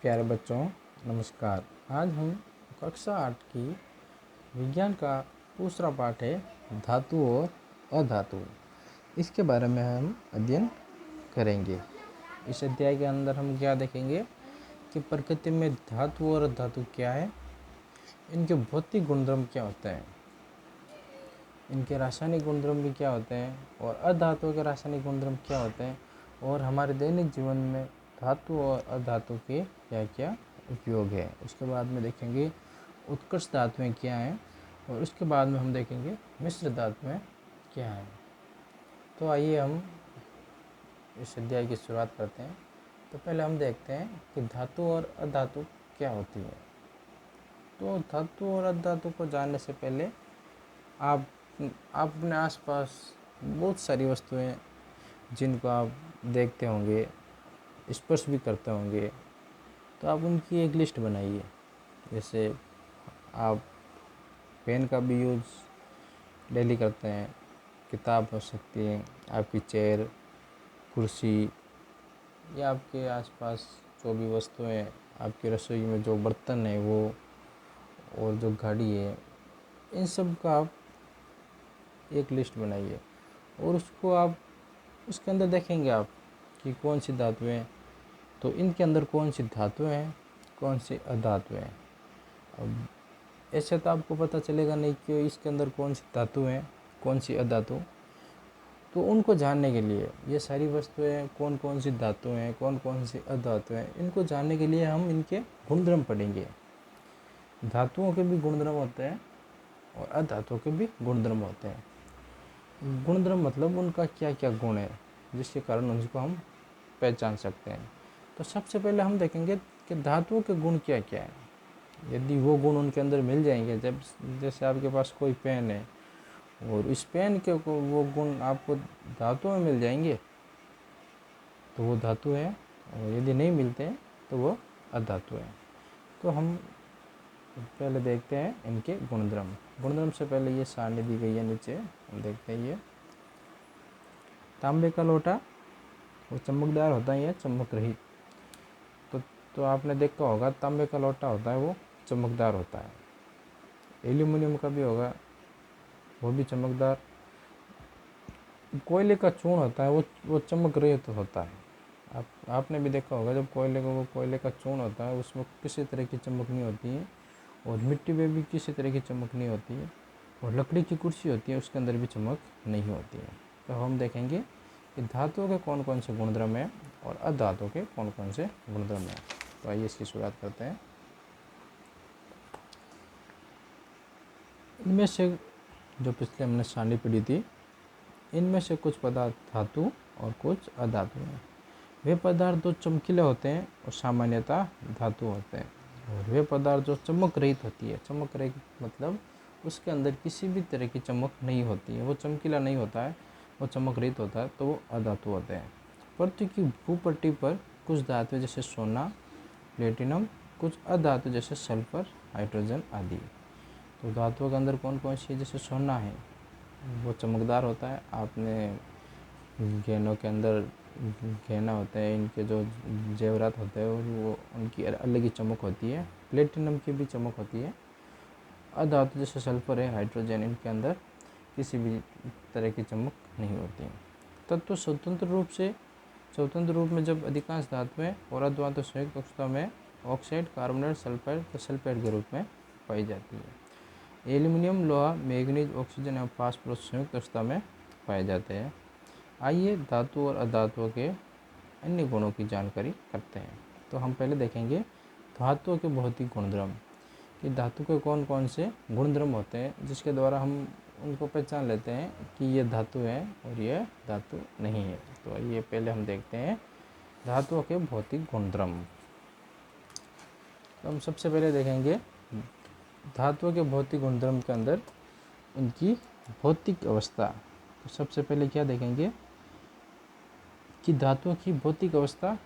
प्यारे बच्चों नमस्कार। आज हम कक्षा 8 की विज्ञान का दूसरा पाठ है धातु और अधातु। इसके बारे में हम अध्ययन करेंगे। इस अध्याय के अंदर हम क्या देखेंगे कि प्रकृति में धातु और अधातु क्या है, इनके भौतिक गुणधर्म क्या होते हैं, इनके रासायनिक गुणधर्म भी क्या होते हैं और अधातुओं के रासायनिक गुणधर्म क्या होते हैं, और हमारे दैनिक जीवन में धातु और अधातु के क्या क्या उपयोग है। उसके बाद में देखेंगे उत्कृष्ट धातुएं क्या हैं और उसके बाद में हम देखेंगे मिश्र धातुएं क्या हैं। तो आइए हम इस अध्याय की शुरुआत करते हैं। तो पहले हम देखते हैं कि धातु और अधातु क्या होती है। तो धातु और अधातु को जानने से पहले आप अपने आसपास बहुत सारी वस्तुएं जिनको आप देखते होंगे, स्पर्श भी करते होंगे, तो आप उनकी एक लिस्ट बनाइए। जैसे आप पेन का भी यूज़ डेली करते हैं, किताब हो सकती है, आपकी चेयर, कुर्सी, या आपके आसपास जो भी वस्तुएं, आपकी रसोई में जो बर्तन है वो, और जो गाड़ी है, इन सब का आप एक लिस्ट बनाइए और उसको आप उसके अंदर देखेंगे आप कि कौन सी धातुएं हैं, तो इनके अंदर कौन सी धातुएं हैं, कौन सी अधातुएं हैं। अब ऐसे तो आपको पता चलेगा नहीं कि इसके अंदर कौन सी धातु है, कौन सी अधातु। तो उनको जानने के लिए, ये सारी वस्तुएं कौन कौन सी धातु हैं, कौन कौन सी अधातु हैं, इनको जानने के लिए हम इनके गुणधर्म पढ़ेंगे। धातुओं के भी गुणधर्म होते हैं और अधातुओं के भी गुणधर्म होते हैं। गुणधर्म मतलब उनका क्या क्या गुण है जिसके कारण उनको हम पहचान सकते हैं। तो सबसे पहले हम देखेंगे कि धातुओं के गुण क्या क्या है। यदि वो गुण उनके अंदर मिल जाएंगे, जब जैसे आपके पास कोई पेन है और इस पेन के वो गुण आपको धातु में मिल जाएंगे तो वो धातु है, और यदि नहीं मिलते हैं तो वो अधातु है। तो हम पहले देखते हैं इनके गुणधर्म। गुणधर्म से पहले ये सारणी दी गई है नीचे, हम देखते हैं। ये तांबे का लोटा वो चमकदार होता है या चमक रहित। तो आपने देखा होगा तांबे का लोटा होता है वो चमकदार होता है। एल्यूमिनियम का भी होगा, वो भी चमकदार। कोयले का चूर्ण होता है वो चमक रहित होता है। आपने भी देखा होगा जब कोयले का चूर्ण होता है उसमें किसी तरह की चमक नहीं होती है, और मिट्टी में भी किसी तरह की चमक नहीं होती है, और लकड़ी की कुर्सी होती है उसके अंदर भी चमक नहीं होती है। तो हम देखेंगे कि धातुओं के कौन कौन से गुणधर्म हैं और अधातुओं के कौन कौन से गुणधर्म हैं। तो आइए इसकी शुरुआत करते हैं। इनमें से जो पिछले हमने सारणी पढ़ी थी, इनमें से कुछ पदार्थ धातु और कुछ अधातु हैं। वे पदार्थ जो चमकीले होते हैं और सामान्यतः धातु होते हैं, और वे पदार्थ जो चमक रहित होती है, चमक रहित मतलब उसके अंदर किसी भी तरह की चमक नहीं होती है, वो चमकीला नहीं होता है, वो चमक रहित होता है, तो वो अधातु होते हैं। पृथ्वी की भूपट्टी पर कुछ धातु जैसे सोना, प्लेटिनम, कुछ अधातु जैसे सल्फर, हाइड्रोजन आदि। तो धातुओं के अंदर कौन कौन सी है, जैसे सोना है वो चमकदार होता है। आपने गहनों के अंदर गहना होते हैं, इनके जो जेवरात होते हैं वो उनकी अलग ही चमक होती है। प्लेटिनम की भी चमक होती है। अधातु जैसे सल्फर है, हाइड्रोजन, इनके अंदर किसी भी तरह की चमक नहीं होती है। तत्व स्वतंत्र रूप में जब अधिकांश धातुएं और अधातु संयुक्त अवस्था में ऑक्साइड, कार्बोनेट, सल्फाइड तो सल्फाइड के रूप में पाई जाती है। एल्यूमिनियम, लोहा, मैग्नीज, ऑक्सीजन एवं फास्फोरस संयुक्त अवस्था में पाए जाते हैं। आइए धातु और अधातुओं के अन्य गुणों की जानकारी करते हैं। तो हम पहले देखेंगे धातुओं के भौतिक गुणधर्म, कि धातु के कौन कौन से गुणधर्म होते हैं जिसके द्वारा हम उनको पहचान लेते हैं कि ये धातु है और ये धातु नहीं है। तो ये पहले हम देखते हैं धातुओं के भौतिक गुणधर्म। तो हम सबसे पहले देखेंगे धातुओं के भौतिक गुणधर्म के अंदर उनकी भौतिक अवस्था। तो सबसे पहले क्या देखेंगे कि धातुओं की भौतिक अवस्था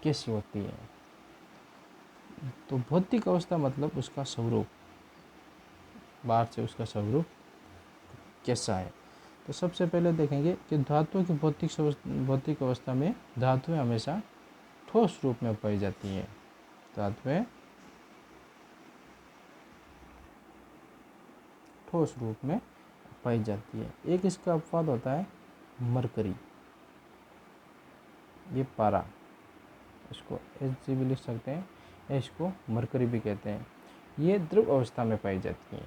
कैसी होती है। तो भौतिक अवस्था मतलब उसका स्वरूप, बाहर से उसका स्वरूप कैसा है। तो सबसे पहले देखेंगे कि धातुओं की भौतिक अवस्था में धातुएं हमेशा ठोस रूप में पाई जाती हैं। धातुएं ठोस रूप में पाई जाती है। एक इसका अपवाद होता है मरकरी, ये पारा, इसको Hg भी लिख सकते हैं या इसको मरकरी भी कहते हैं। ये द्रव अवस्था में पाई जाती है,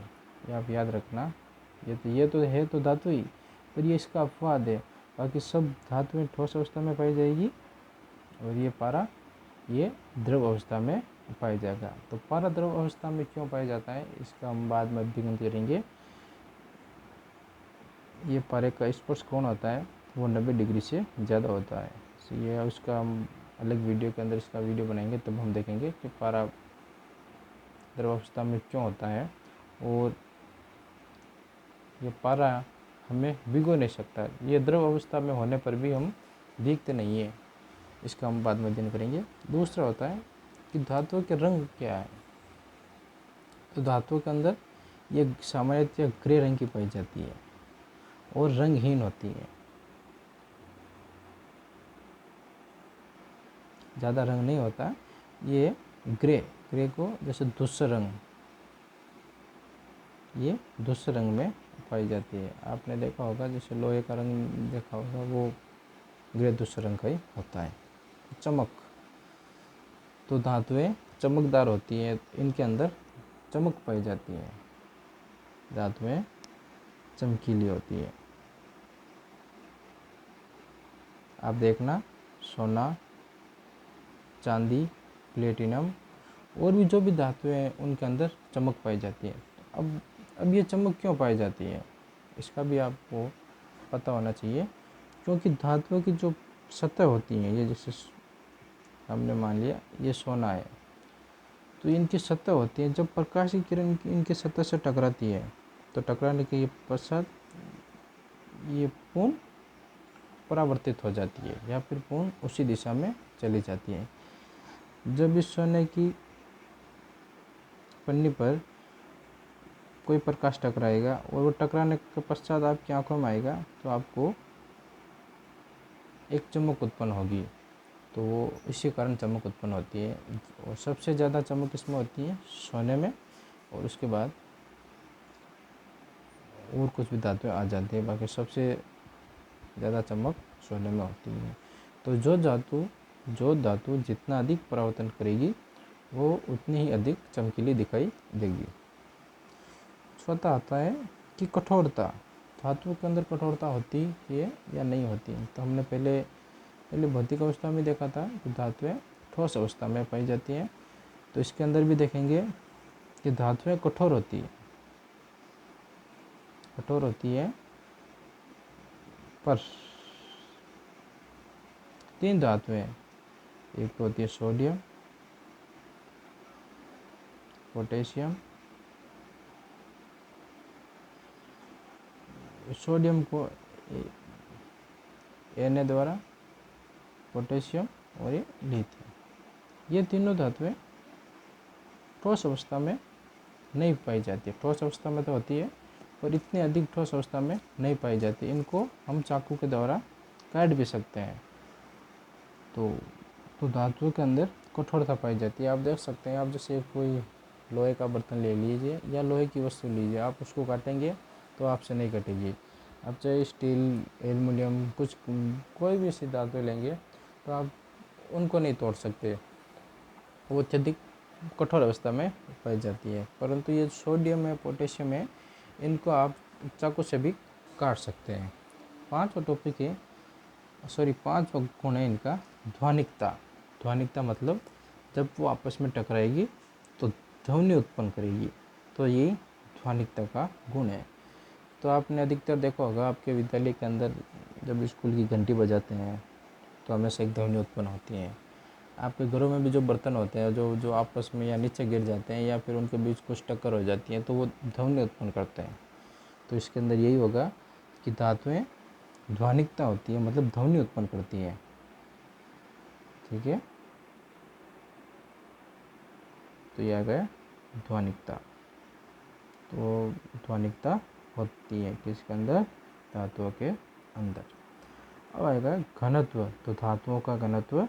ये आप याद रखना। ये तो है तो धातु ही, पर ये इसका अपवाद है। बाकी सब धातुएं ठोस अवस्था में पाई जाएगी और ये पारा ये द्रव अवस्था में पाया जाएगा। तो पारा द्रव अवस्था में क्यों पाया जाता है इसका हम बाद में अध्ययन करेंगे। ये पारे का स्पर्श कोण होता है वो 90 डिग्री से ज़्यादा होता है। तो ये उसका हम अलग वीडियो के अंदर इसका वीडियो बनाएंगे, तब हम देखेंगे कि पारा द्रव अवस्था में क्यों होता है। और ये पारा हमें भिगो नहीं सकता, ये द्रव अवस्था में होने पर भी हम भीगते नहीं है, इसका हम बाद में अध्ययन करेंगे। दूसरा होता है कि धातुओं के रंग क्या है। तो धातुओं के अंदर ये सामान्यतः ग्रे रंग की पाई जाती है और रंगहीन होती है, ज़्यादा रंग नहीं होता। ये ग्रे को जैसे धूसर रंग, ये धूसर रंग में पाई जाती है। आपने देखा होगा जैसे लोहे का रंग देखा होगा, वो ग्रे धूसर रंग का ही होता है। चमक, तो धातुएं चमकदार होती हैं, इनके अंदर चमक पाई जाती है, धातुएं चमकीली होती है। आप देखना सोना, चांदी, प्लेटिनम और भी जो भी धातुएं हैं उनके अंदर चमक पाई जाती है। अब ये चमक क्यों पाई जाती है इसका भी आपको पता होना चाहिए। क्योंकि धातुओं की जो सतह होती हैं, ये जैसे हमने मान लिया ये सोना है, तो इनकी सतह होती है, जब प्रकाश की किरण इनकी सतह से टकराती है तो टकराने के पश्चात ये पुनः परावर्तित हो जाती है या फिर पुनः उसी दिशा में चली जाती है। जब इस सोने की पन्नी पर कोई प्रकाश टकराएगा और वो टकराने के पश्चात आपकी आंखों में आएगा तो आपको एक चमक उत्पन्न होगी, तो वो इसी कारण चमक उत्पन्न होती है। और सबसे ज़्यादा चमक इसमें होती है सोने में, और उसके बाद और कुछ भी धातुएं आ जाती है, बाकी सबसे ज़्यादा चमक सोने में होती है। तो जो धातु जितना अधिक परावर्तन करेगी वो उतनी ही अधिक चमकीली दिखाई देगी। चौथा आता है कि कठोरता, धातुओं के अंदर कठोरता होती है या नहीं होती। तो हमने पहले भौतिक अवस्था में देखा था कि धातुएं ठोस अवस्था में पाई जाती हैं, तो इसके अंदर भी देखेंगे कि धातुएं कठोर होती है पर 3 धातुएं, एक तो होती है सोडियम, पोटेशियम, सोडियम को Na द्वारा, पोटेशियम और ये लिथियम, ये तीनों धातुएं ठोस अवस्था में नहीं पाई जाती। ठोस अवस्था में तो होती है पर इतनी अधिक ठोस अवस्था में नहीं पाई जाती। इनको हम चाकू के द्वारा काट भी सकते हैं। तो धातुओं के अंदर कठोरता पाई जाती है। आप देख सकते हैं, आप जैसे कोई लोहे का बर्तन ले लीजिए या लोहे की वस्तु लीजिए, आप उसको काटेंगे तो आपसे नहीं कटेगी। आप चाहे स्टील, एल्युमिनियम, कोई भी ऐसी धातु लेंगे तो आप उनको नहीं तोड़ सकते, वो अत्यधिक कठोर अवस्था में पाई जाती है। परंतु ये सोडियम है, पोटेशियम है, इनको आप चाकू से भी काट सकते हैं। पांचवा गुण है इनका ध्वनिकता मतलब जब वो आपस में टकराएगी तो ध्वनि उत्पन्न करेगी, तो ये ध्वनिकता का गुण है। तो आपने अधिकतर देखा होगा आपके विद्यालय के अंदर जब स्कूल की घंटी बजाते हैं तो हमेशा एक ध्वनि उत्पन्न होती है। आपके घरों में भी जो बर्तन होते हैं जो आपस में या नीचे गिर जाते हैं या फिर उनके बीच कुछ टक्कर हो जाती है तो वो ध्वनि उत्पन्न करते हैं। तो इसके अंदर यही होगा कि धातुएं ध्वनिकता होती है, मतलब ध्वनि उत्पन्न करती है। ठीक है, तो यह आ गया ध्वनिकता। तो ध्वनिकता होती है किसके अंदर, धातुओं के अंदर। अब आएगा घनत्व। तो धातुओं का घनत्व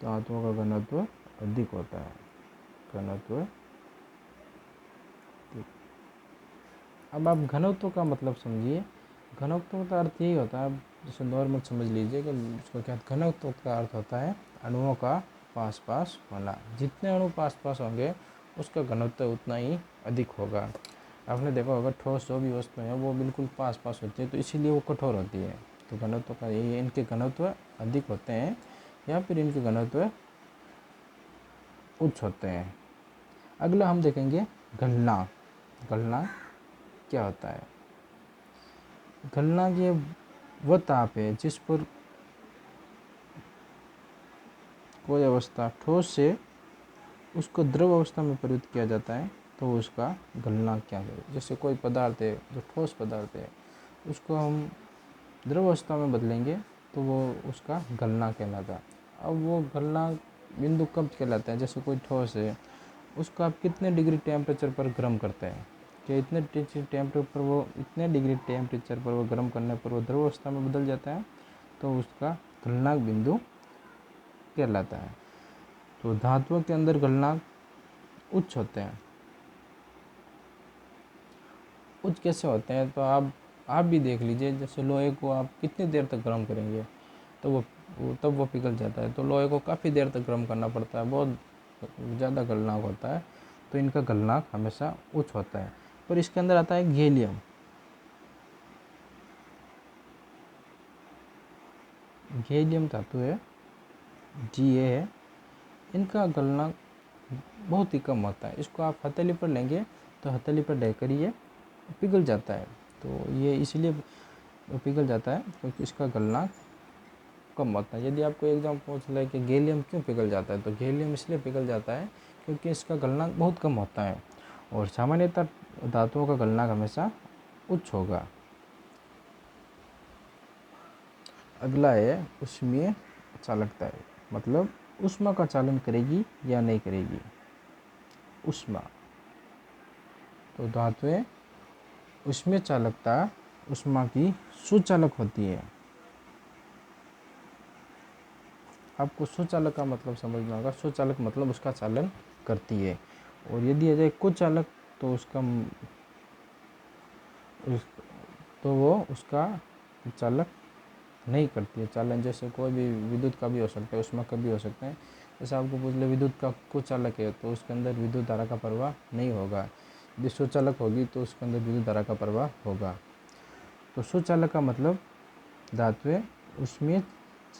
धातुओं का घनत्व अधिक होता है। घनत्व अधिक। अब आप घनत्व का मतलब समझिए। घनत्व का अर्थ यही होता है, जैसे नॉर्मल समझ लीजिए कि उसको क्या, घनत्व का अर्थ होता है अणुओं का पास पास होना। जितने अणु पास पास होंगे उसका घनत्व उतना ही अधिक होगा। आपने देखा होगा ठोस जो भी वस्तु है वो बिल्कुल पास पास होती है, तो इसीलिए वो कठोर होती है। तो घनत्व का यही, इनके घनत्व अधिक होते हैं या फिर इनके घनत्व उच्च होते हैं। अगला हम देखेंगे गलनांक। गलनांक क्या होता है? गलनांक ये वह ताप है जिस पर कोई अवस्था ठोस से उसको द्रव अवस्था में परिवर्तित किया जाता है, तो उसका गलनांक क्या है। जैसे कोई पदार्थ है जो ठोस पदार्थ है, उसको हम द्रव अवस्था में बदलेंगे तो वो उसका गलनांक कहलाता है। अब वो गलनांक बिंदु कब कहलाता है? जैसे कोई ठोस है, उसको आप कितने डिग्री टेम्परेचर पर गर्म करते हैं कि इतने डिग्री टेम्परेचर पर वो गर्म करने पर वो द्रव अवस्था में बदल जाता है, तो उसका गलनांक बिंदु कहलाता है। तो धातुओं के अंदर गलनांक उच्च होते हैं। उच्च कैसे होते हैं? तो आप भी देख लीजिए, जैसे लोहे को आप कितनी देर तक गर्म करेंगे तो तब वो पिघल जाता है। तो लोहे को काफ़ी देर तक गर्म करना पड़ता है, बहुत ज़्यादा गलनांक होता है, तो इनका गलनांक हमेशा उच्च होता है। पर इसके अंदर आता है गैलियम। गैलियम धातु है, Ga है, इनका गलनांक बहुत ही कम होता है। इसको आप हथेली पर लेंगे तो हथेली पर लेकर ये पिघल जाता है। तो ये इसलिए पिघल जाता है क्योंकि इसका गलनांक कम होता है। यदि आपको एग्जाम पूछ ले कि गैलियम क्यों पिघल जाता है, तो गैलियम इसलिए पिघल जाता है क्योंकि इसका गलनांक बहुत कम होता है और सामान्यतः धातुओं का गलनांक हमेशा उच्च होगा। अगला है ऊष्मीय चालकता है, मतलब ऊष्मा का चालन करेगी या नहीं करेगी। ऊष्मा, तो धातुएं ऊष्मीय चालकता ऊष्मा की सुचालक होती है। आपको सुचालक का मतलब समझना होगा। सुचालक मतलब उसका चालन करती है, और यदि आ जाए कुचालक तो तो वो उसका चालक नहीं करती है चालन। जैसे कोई भी विद्युत का भी हो सकता है, ऊष्मा का भी हो सकता है। जैसे आपको पूछ ले विद्युत का कुचालक है तो उसके अंदर विद्युत धारा का प्रवाह नहीं होगा। यदि सुचालक होगी तो उसके अंदर विद्युत धारा का प्रवाह होगा। तो सुचालक का मतलब धातुएं ऊष्मीय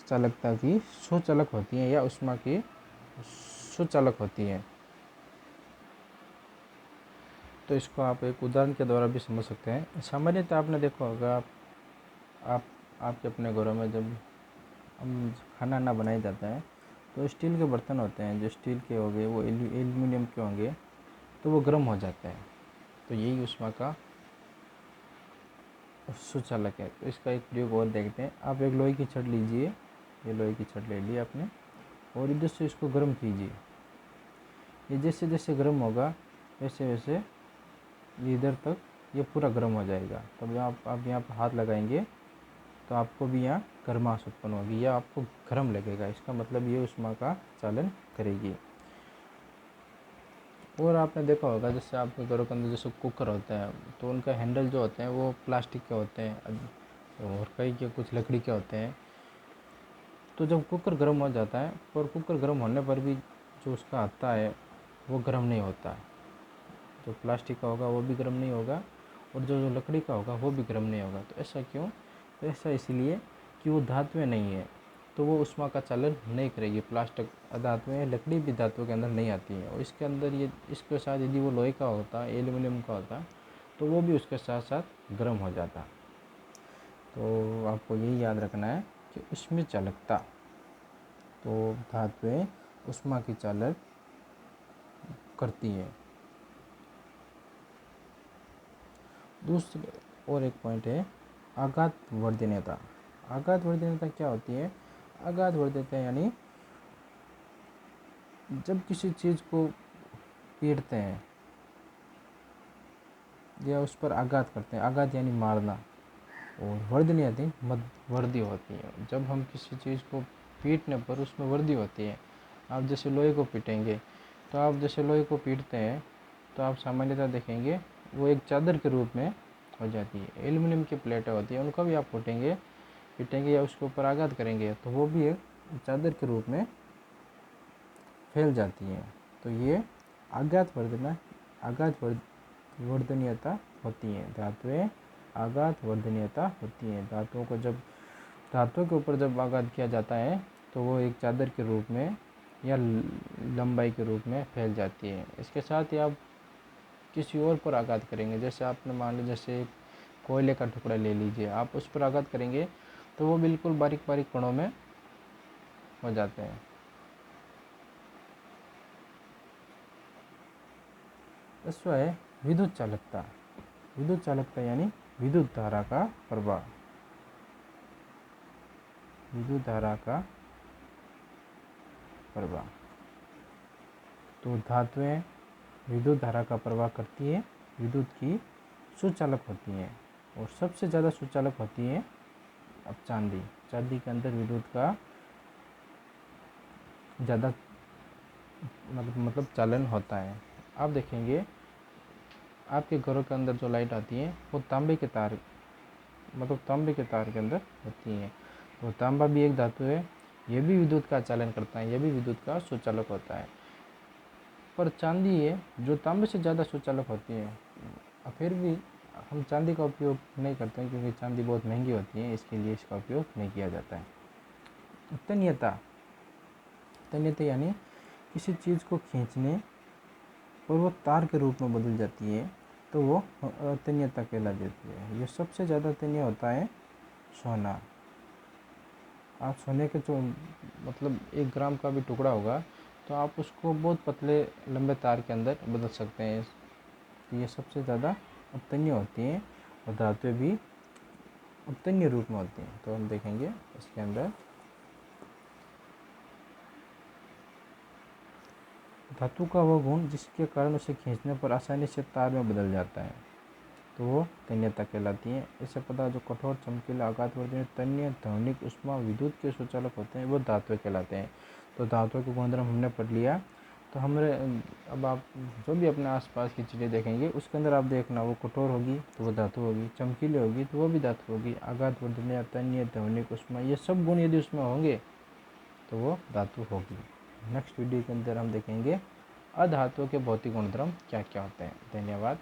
चालकता की सुचालक होती हैं या ऊष्मा की सुचालक होती हैं। तो इसको आप एक उदाहरण के द्वारा भी समझ सकते हैं। सामान्यतः आपने देखा होगा, आप आपके अपने घरों में जब हम खाना ना बनाया जाता है तो स्टील के बर्तन होते हैं, जो स्टील के हो गए वो एल्यूमिनियम के होंगे, तो वो गर्म हो जाते हैं। तो यही ऊष्मा का सुचालक है। तो इसका एक प्रयोग और देखते हैं। आप एक लोहे की छड़ लीजिए, ये लोहे की छड़ ले ली आपने, और इधर से इसको गर्म कीजिए। ये जैसे जैसे गर्म होगा वैसे वैसे ये इधर तक ये पूरा गर्म हो जाएगा। तब आप यहाँ पर हाथ लगाएंगे तो आपको भी यहाँ गर्माहट उत्पन्न होगी या आपको गर्म लगेगा। इसका मतलब ये ऊष्मा का चालन करेगी। और आपने देखा होगा, जैसे आपके घरों के अंदर जैसे कुकर होते हैं तो उनका हैंडल जो होते हैं वो प्लास्टिक के होते हैं और कई के कुछ लकड़ी के होते हैं। तो जब कुकर गर्म हो जाता है, और कुकर गर्म होने पर भी जो उसका आता है वो गर्म नहीं होता। जो प्लास्टिक का होगा वो भी गर्म नहीं होगा, और जो लकड़ी का होगा वो भी गर्म नहीं होगा। तो ऐसा क्यों? तो ऐसा इसलिए कि वो धातुएं नहीं है, तो वो ऊष्मा का चालन नहीं करेगी। प्लास्टिक धातुएं, लकड़ी भी धातु के अंदर नहीं आती है, और इसके अंदर ये इसके साथ यदि वो लोहे का होता, एल्यूमिनियम का होता, तो वो भी उसके साथ साथ गर्म हो जाता। तो आपको यही याद रखना है कि ऊष्मीय चालकता, तो धातुएं ऊष्मा की चालक करती हैं। दूसरे और एक पॉइंट है आघात वर्धनीयता। आघात वर्धनीयता क्या होती है? आघात वर्धनीयता यानी जब किसी चीज़ को पीटते हैं या उस पर आघात करते हैं, आघात यानी मारना, और वर्धनीयता मध्यवर्ती होती है। जब हम किसी चीज़ को पीटने पर उसमें वृद्धि होती है, आप जैसे लोहे को पीटेंगे, तो आप जैसे लोहे को पीटते हैं तो आप सामान्यतः देखेंगे वो एक चादर के रूप में हो जाती है। एल्युमिनियम की प्लेटें होती हैं, उनको भी आप पीटेंगे या उसके ऊपर आघात करेंगे तो वो भी एक चादर के रूप में फैल जाती हैं। तो ये आघात वर्धनीयता होती है। धातुएं आघात वर्धनीयता होती हैं। धातुओं के ऊपर जब आघात किया जाता है तो वो एक चादर के रूप में या लंबाई के रूप में फैल जाती है। इसके साथ ही आप किसी और पर आघात करेंगे, जैसे आपने मान लीजिए जैसे कोयले का टुकड़ा ले लीजिए, आप उस पर आघात करेंगे तो वो बिल्कुल बारीक बारीक कणों में हो जाते हैं। अश्व है विद्युत चालकता। विद्युत चालकता यानी विद्युत धारा का प्रवाह। विद्युत धारा का प्रवाह। तो धातुएं विद्युत धारा का प्रवाह करती है, विद्युत की सुचालक होती हैं, और सबसे ज़्यादा सुचालक होती है अब चांदी। चांदी के अंदर विद्युत का ज़्यादा मतलब चालन होता है। आप देखेंगे आपके घरों के अंदर जो लाइट आती है वो तांबे के तार के अंदर होती है। तो तांबा भी एक धातु है, ये भी विद्युत का चालन करता है, ये भी विद्युत का सुचालक होता है। पर चांदी है जो तांबे से ज़्यादा सुचालक होती है। फिर भी हम चांदी का उपयोग नहीं करते हैं क्योंकि चांदी बहुत महंगी होती है, इसके लिए इसका उपयोग नहीं किया जाता है। तन्यता यानी किसी चीज़ को खींचने पर वो तार के रूप में बदल जाती है तो वो तन्यता कहला देती है। ये सबसे ज़्यादा तन्य होता है सोना। आप सोने के जो मतलब 1 ग्राम का भी टुकड़ा होगा तो आप उसको बहुत पतले लंबे तार के अंदर बदल सकते हैं। ये सबसे ज़्यादा अतन्य होती हैं और धातुएं भी अतन्य रूप में होती हैं। तो हम देखेंगे इसके अंदर धातु का वो गुण जिसके कारण उसे खींचने पर आसानी से तार में बदल जाता है तो वो तन्यता कहलाती है। इससे पता जो कठोर चमकीला आघात वर्धनीय तन्य ध्वनिक उष्मा विद्युत के सुचालक होते हैं वो धातुएं कहलाते हैं। तो धातुओं के गुणधर्म हमने पढ़ लिया। तो हमारे अब आप जो भी अपने आसपास की चीज़ें देखेंगे उसके अंदर आप देखना वो कठोर होगी तो वो धातु होगी, चमकीली होगी तो वो भी धातु होगी, आघात वर्धनीय तन्य ध्वनिक उष्मा ये सब गुण यदि उसमें होंगे तो वो धातु होगी। नेक्स्ट वीडियो के अंदर हम देखेंगे अधातुओं के भौतिक गुणधर्म क्या क्या होते हैं। धन्यवाद।